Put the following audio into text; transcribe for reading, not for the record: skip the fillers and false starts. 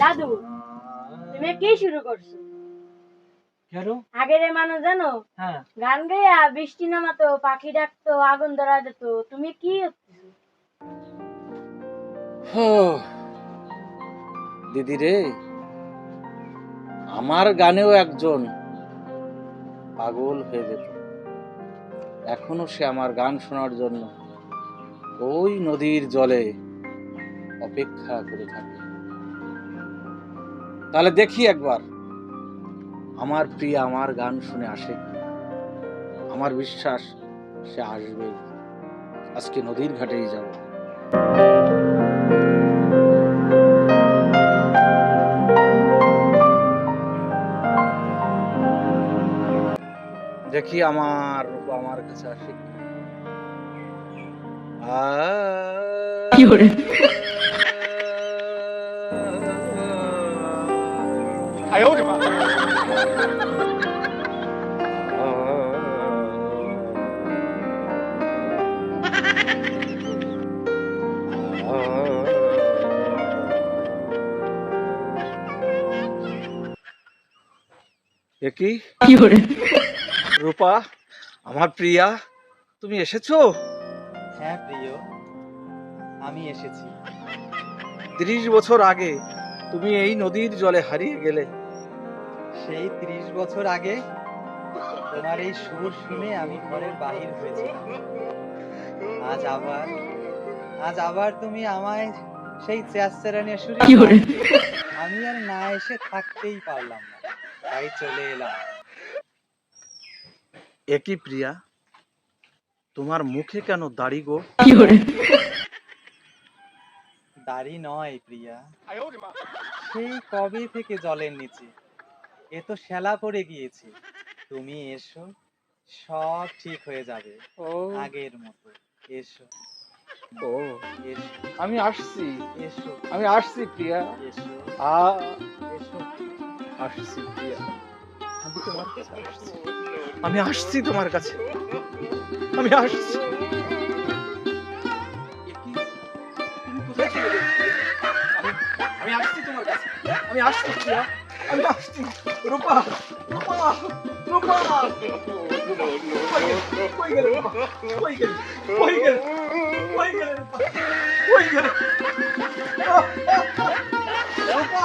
দাদু, তুমি কি শুরু করছো? কেন? আগের মানুষ জানো, হ্যাঁ, গান গাইয়া বৃষ্টি নামাতো, পাখি ডাকতো, আগুন ধরা দিত, তুমি কি করতেছো? দিদি রে, আমার গানেও একজন পাগল হয়ে যেত। এখনো সে আমার গান শোনার জন্য ওই নদীর জলে অপেক্ষা করে থাকে। তাহলে দেখি একবার আমার প্রিয়া আমার গান শুনে আসে কি। আমার বিশ্বাস সে আসবেই। আজকে নদীর ঘাটেই যাব। দেখি আমার রূপা আমার কাছে আসে কি। কি করে? কি কি করে? রূপা, আমার প্রিয়া, তুমি এসেছো? হ্যাঁ প্রিয়, আমি এসেছি। 30 বছর আগে তুমি এই নদীর জলে হারিয়ে গেলে। সেই 30 বছর আগে তোমার এই সুর শুনে আমি ঘরের বাহির হয়েছিলাম। আজ আবার তুমি আমায় সেই চেঁচারানি সুরে কি করে? আমি আর না এসে থাকতেই পারলাম না, তাই চলে এলাম। একই প্রিয়া, তোমার মুখে কেন দাড়ি গো? কি করে? দাড়ি নয় প্রিয়া, সেই কবে থেকে জলের নিচে, এ তো শ্যালা পড়ে গিয়েছে। তুমি এসো, সব ঠিক হয়ে যাবে ও আগের মতো। এসো ও, এসো আমি আসছি, এসো আমি আসছি প্রিয়া। এসো আ এসো। আসছি প্রিয়া, আমি তোমার কাছে আসছি। আমি আসছি তোমার কাছে, আমি আসছি। একই, তুমি কোথায় চলে গেলে? আমি আমি আসছি তোমার কাছে, আমি আসছি প্রিয়া, আমি আসছি। রূপা, রূপা, রূপা, কই গেলে রূপা? কই গেলে? কই গেলে? কই গেলে রূপা? কই গেলে? রূপা!